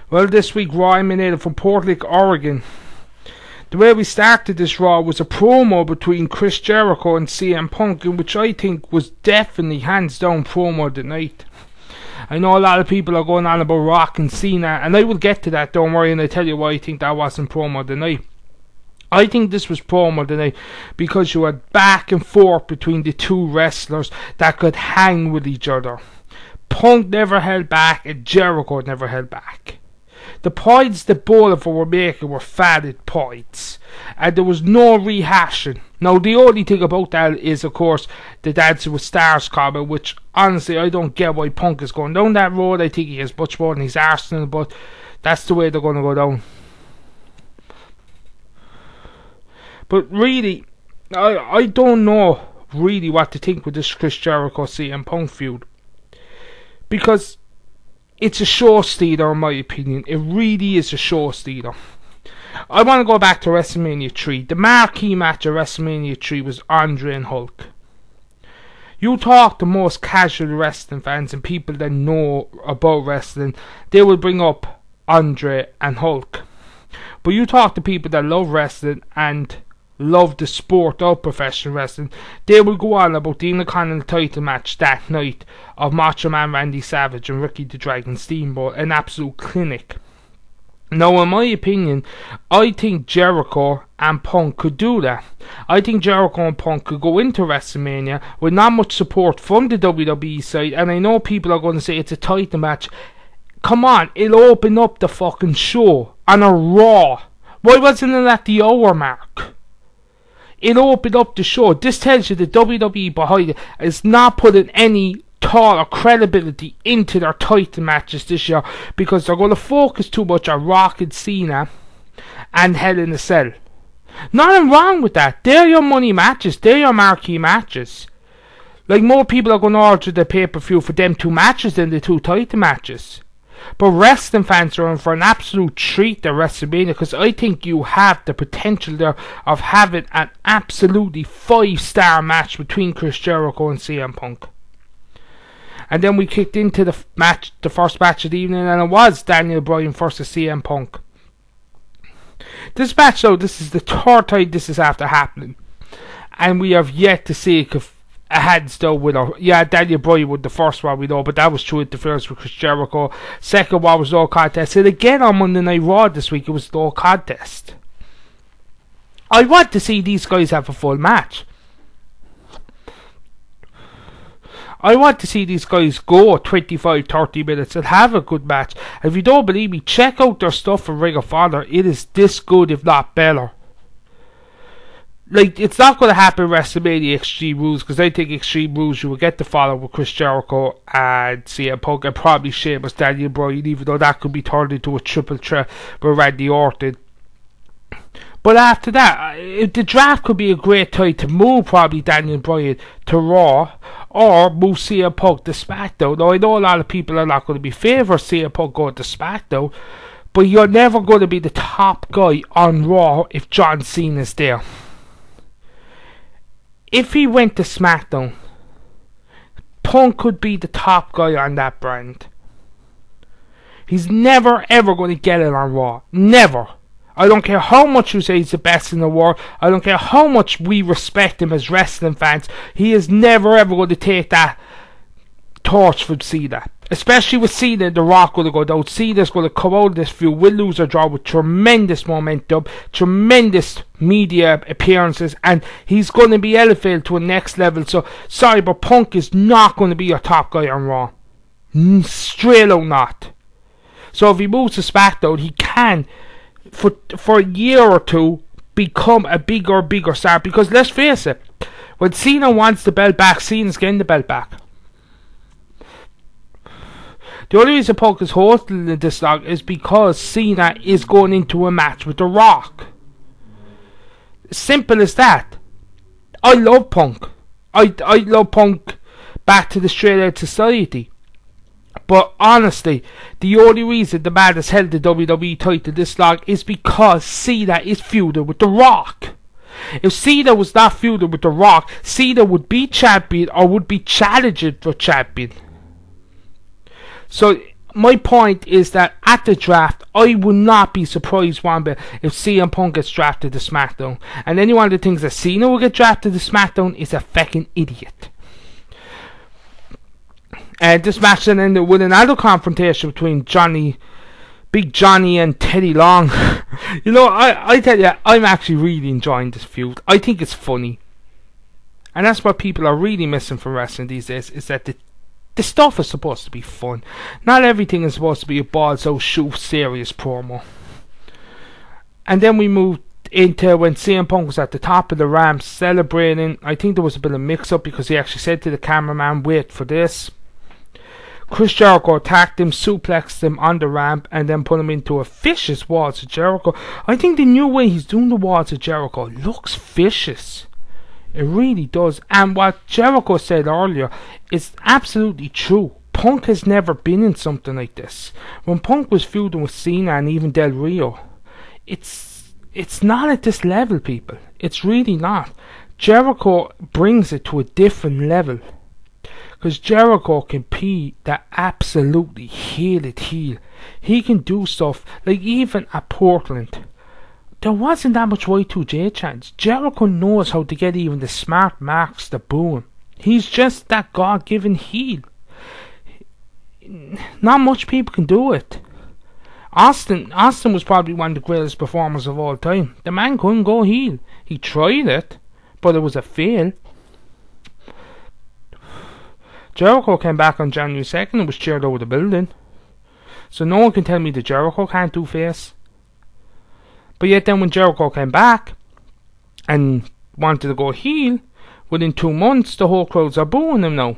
Well, this week Raw emanated from Portland, Oregon. The way we started this Raw was a promo between Chris Jericho and CM Punk, in which I think was definitely hands down promo of the night. I know a lot of people are going on about Rock and Cena, and I will get to that, don't worry, and I'll tell you why I think that wasn't promo of the night. I think this was promo of the night because you had back and forth between the two wrestlers that could hang with each other. Punk never held back and Jericho never held back. The points that both of them were making were valid points, and there was no rehashing. Now, the only thing about that is, of course, the Dancing with Stars comment, which honestly I don't get why Punk is going down that road. I think he has much more than his arsenal, but that's the way they're going to go down. But really, I don't know really what to think with this Chris Jericho CM Punk feud, because it's a show stealer in my opinion. It really is a show stealer. I want to go back to WrestleMania 3. The marquee match of WrestleMania 3 was Andre and Hulk. You talk to most casual wrestling fans and people that know about wrestling, they will bring up Andre and Hulk. But you talk to people that love wrestling and love the sport of professional wrestling, they will go on about the Intercontinental title match that night of Macho Man Randy Savage and Ricky the Dragon Steamboat, an absolute clinic. Now, in my opinion, I think Jericho and Punk could do that. I think Jericho and Punk could go into WrestleMania with not much support from the WWE side, and I know people are going to say it's a title match. Come on, it'll open up the fucking show on a Raw. Why wasn't it at the hour mark? It opened up the show. This tells you the WWE behind it is not putting any thought or credibility into their title matches this year, because they're going to focus too much on Rock and Cena and Hell in a Cell. Nothing wrong with that. They're your money matches. They're your marquee matches. Like, more people are going to order the pay-per-view for them two matches than the two title matches. But wrestling fans are in for an absolute treat at WrestleMania, because I think you have the potential there of having an absolutely 5-star match between Chris Jericho and CM Punk. And then we kicked into the first match of the evening, and it was Daniel Bryan versus CM Punk. This match, though, this is the third time this is after happening, and we have yet to see a hands down winner. Yeah, Daniel Bryan won the first one, we know, but that was through interference with Chris Jericho. Second one was no contest, and again on Monday Night Raw this week it was no contest. I want to see these guys have a full match. I want to see these guys go 25-30 minutes and have a good match. If you don't believe me, check out their stuff from Ring of Honor. It is this good, if not better. Like, it's not going to happen in WrestleMania Extreme Rules, because I think Extreme Rules you will get to follow with Chris Jericho and CM Punk and probably Sheamus, Daniel Bryan, even though that could be turned into a triple threat with Randy Orton. But after that, the draft could be a great time to move probably Daniel Bryan to Raw, or move CM Punk to SmackDown. Now, I know a lot of people are not going to be favour of CM Punk going to SmackDown, but you're never going to be the top guy on Raw if John Cena's there. If he went to SmackDown, Punk could be the top guy on that brand. He's never ever going to get it on Raw. Never. I don't care how much you say he's the best in the world. I don't care how much we respect him as wrestling fans. He is never ever going to take that torch from Cena. Especially with Cena and The Rock going to go down. Cena's going to come out of this feud, will lose or draw, with tremendous momentum, tremendous media appearances, and he's going to be elevated to a next level. So, sorry, but Punk is not going to be your top guy on Raw. Straight out not. So if he moves to SmackDown, he can, for a year or two, become a bigger star. Because let's face it, when Cena wants the belt back, Cena's getting the belt back. The only reason Punk is holding this long is because Cena is going into a match with The Rock. Simple as that. I love Punk. I love Punk back to the straight edge society. But honestly, the only reason the man has held the WWE title this long is because Cena is feuding with The Rock. If Cena was not feuding with The Rock, Cena would be champion or would be challenging for champion. So my point is that at the draft, I would not be surprised one bit if CM Punk gets drafted to SmackDown. And anyone that thinks that Cena will get drafted to SmackDown is a fucking idiot. This match then ended with another confrontation between Big Johnny and Teddy Long. You know, I tell you, I'm actually really enjoying this feud. I think it's funny. And that's what people are really missing from wrestling these days, is that the stuff is supposed to be fun. Not everything is supposed to be a balls out shoot serious promo. And then we moved into when CM Punk was at the top of the ramp celebrating. I think there was a bit of mix up because he actually said to the cameraman, wait for this. Chris Jericho attacked him, suplexed him on the ramp, and then put him into a vicious Walls of Jericho. I think the new way he's doing the Walls of Jericho looks vicious. It really does. And what Jericho said earlier is absolutely true. Punk has never been in something like this. When Punk was feuding with Cena and even Del Rio, it's not at this level, people. It's really not. Jericho brings it to a different level. Because Jericho can be that absolutely heel-it heel. He can do stuff like even at Portland. There wasn't that much Y2J chance. Jericho knows how to get even the smart marks to boo him. He's just that God-given heel. Not much people can do it. Austin was probably one of the greatest performers of all time. The man couldn't go heel. He tried it, but it was a fail. Jericho came back on January 2nd and was cheered over the building. So no one can tell me that Jericho can't do face. But yet then when Jericho came back and wanted to go heel, within 2 months the whole crowds are booing him now.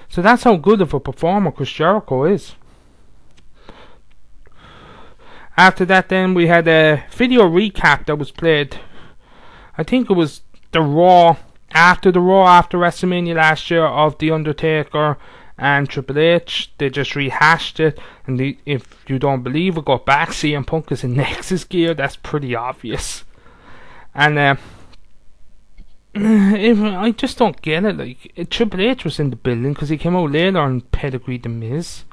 So that's how good of a performer Chris Jericho is. After that then we had a video recap that was played. I think it was the Raw after WrestleMania last year of The Undertaker and Triple H. They just rehashed it, and if you don't believe it, go back. CM Punk is in Nexus gear. That's pretty obvious. And I just don't get it. Like, Triple H was in the building because he came out later and pedigreed The Miz.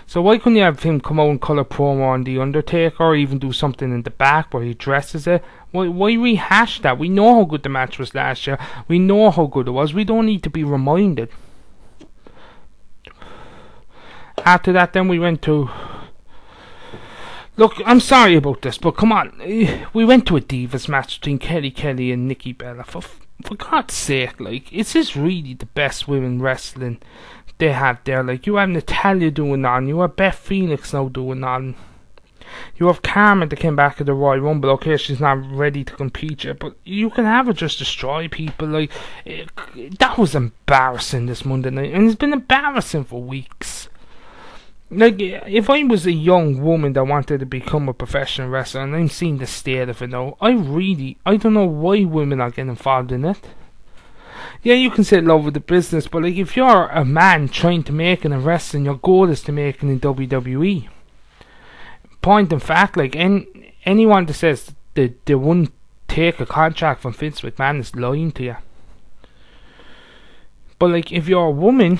So why couldn't you have him come out and colour promo on The Undertaker, or even do something in the back where he dresses it? Why rehash that? We know how good the match was last year. We know how good it was. We don't need to be reminded. After that then we went to... Look, I'm sorry about this, but come on. We went to a Divas match between Kelly and Nikki Bella. For God's sake, like, is this really the best women wrestling they have there? Like, you have Natalya doing on, you have Beth Phoenix now doing on, you have Carmen that came back at the Royal Rumble. Okay, she's not ready to compete yet, but you can have her just destroy people. Like, that was embarrassing this Monday night, and it's been embarrassing for weeks. Like, if I was a young woman that wanted to become a professional wrestler and I'm seeing the state of it now, I don't know why women are getting involved in it. Yeah, you can say love with the business, but like, if you're a man trying to make it in wrestling, your goal is to make it in WWE. Point in fact, like, anyone that says that they wouldn't take a contract from Vince McMahon is lying to you. But like, if you're a woman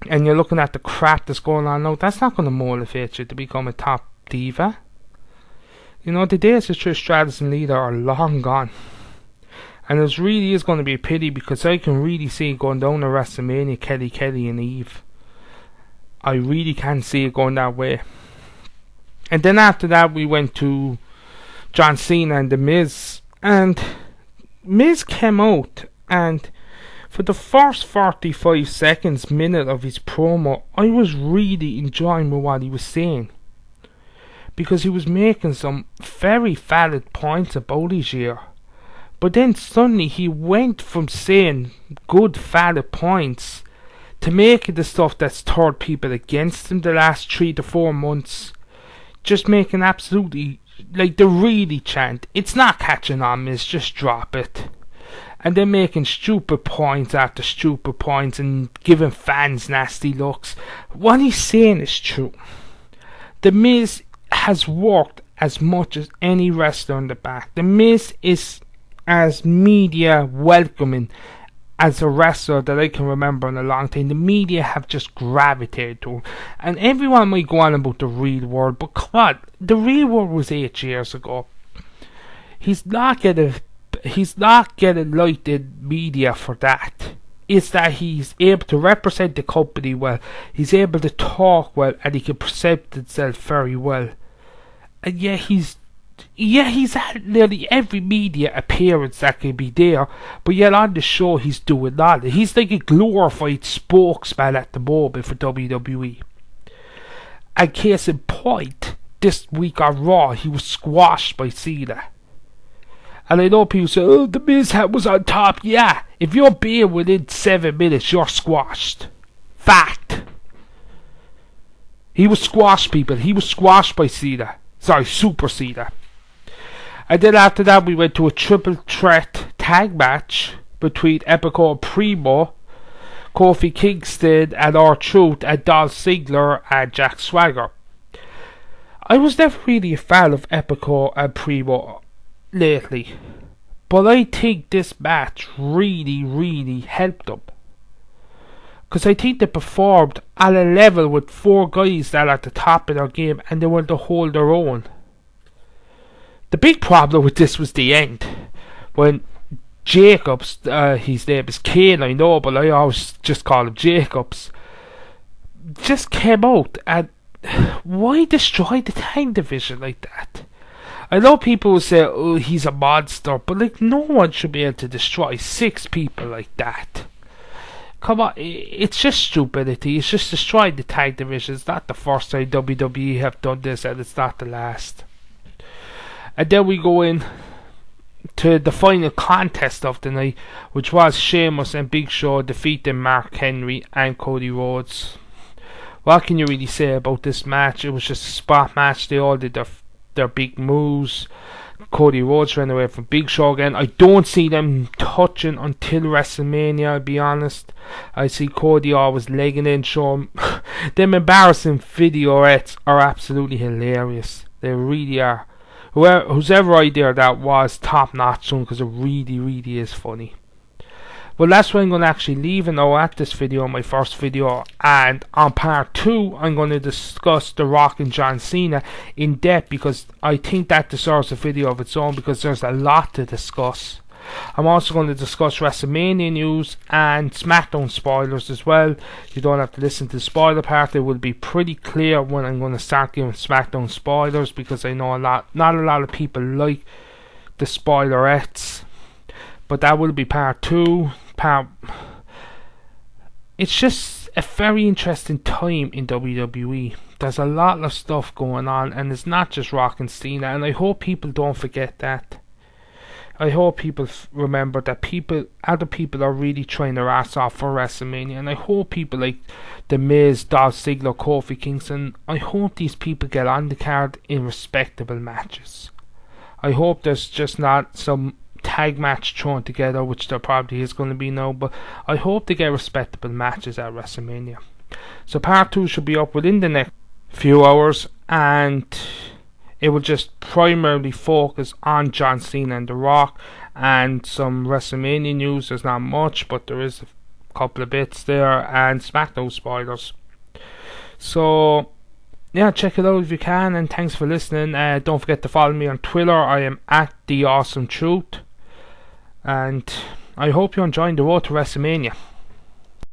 and you're looking at the crap that's going on now, that's not going to motivate you to become a top diva. You know, the days of Trish Stratus and Lita are long gone. And it really is going to be a pity, because I can really see it going down to WrestleMania, Kelly and Eve. I really can see it going that way. And then after that we went to John Cena and The Miz. And Miz came out, and for the first 45 seconds, minute of his promo, I was really enjoying what he was saying. Because he was making some very valid points about his year. But then suddenly he went from saying good valid points to making the stuff that's turned people against him the last 3 to 4 months. Just making absolutely, like, the really chant, it's not catching on, Miz, just drop it. And then making stupid points after stupid points and giving fans nasty looks. What he's saying is true. The Miz has worked as much as any wrestler in the back. The Miz is as media welcoming as a wrestler that I can remember in a long time. The media have just gravitated to him. And everyone might go on about the real world, but come on, the real world was 8 years ago. He's not getting like the media for that. It's that he's able to represent the company well, he's able to talk well, and he can present himself very well. And he's at nearly every media appearance that can be there, but yet on the show he's doing nothing. He's like a glorified spokesman at the moment for WWE. And case in point, this week on Raw, he was squashed by Cena. And I know people say, oh, the Miz was on top. Yeah, if you're being within 7 minutes, you're squashed. Fact. He was squashed, people. He was squashed by Cena. Sorry, Super Cena. And then after that, we went to a triple threat tag match between Epico and Primo, Kofi Kingston and R-Truth, and Dolph Ziggler and Jack Swagger. I was never really a fan of Epico and Primo lately, but I think this match really helped them, because I think they performed at a level with 4 guys that are at the top of their game, and they were to hold their own. The big problem with this was the end, when Jacobs, his name is Kane, I know, but I always just call him Jacobs, just came out. And why destroy the tag division like that? I know people will say, oh, he's a monster, but like, no one should be able to destroy 6 people like that. Come on, it's just stupidity. It's just destroying the tag division. It's not the first time WWE have done this, and it's not the last. And then we go in to the final contest of the night, which was Sheamus and Big Show defeating Mark Henry and Cody Rhodes. What can you really say about this match? It was just a spot match. They all did their big moves. Cody Rhodes ran away from Big Show again. I don't see them touching until WrestleMania, I'll be honest. I see Cody always legging in, showing them embarrassing videos are absolutely hilarious. They really are. Whose ever idea that was, top notch, because it really is funny. Well, that's where I'm going to actually leave it now at this video, my first video, and on part 2 I'm going to discuss The Rock and John Cena in depth, because I think that deserves a video of its own, because there's a lot to discuss. I'm also going to discuss WrestleMania news and SmackDown spoilers as well. You don't have to listen to the spoiler part. It will be pretty clear when I'm going to start giving SmackDown spoilers, because I know not a lot of people like the spoilerettes. But that will be part 2. It's just a very interesting time in WWE. There's a lot of stuff going on, and it's not just Rock and Cena, and I hope people don't forget that. I hope people remember that other people are really trying their ass off for WrestleMania, and I hope people like The Miz, Dolph Ziggler, Kofi Kingston, I hope these people get on the card in respectable matches. I hope there's just not some tag match thrown together, which there probably is going to be now, but I hope they get respectable matches at WrestleMania. So part 2 should be up within the next few hours, and it will just primarily focus on John Cena and The Rock and some WrestleMania news. There's not much, but there is a couple of bits there, and SmackDown spoilers. So yeah, check it out if you can, and thanks for listening. Don't forget to follow me on Twitter. I am at The Awesome Truth, and I hope you're enjoying the road to WrestleMania.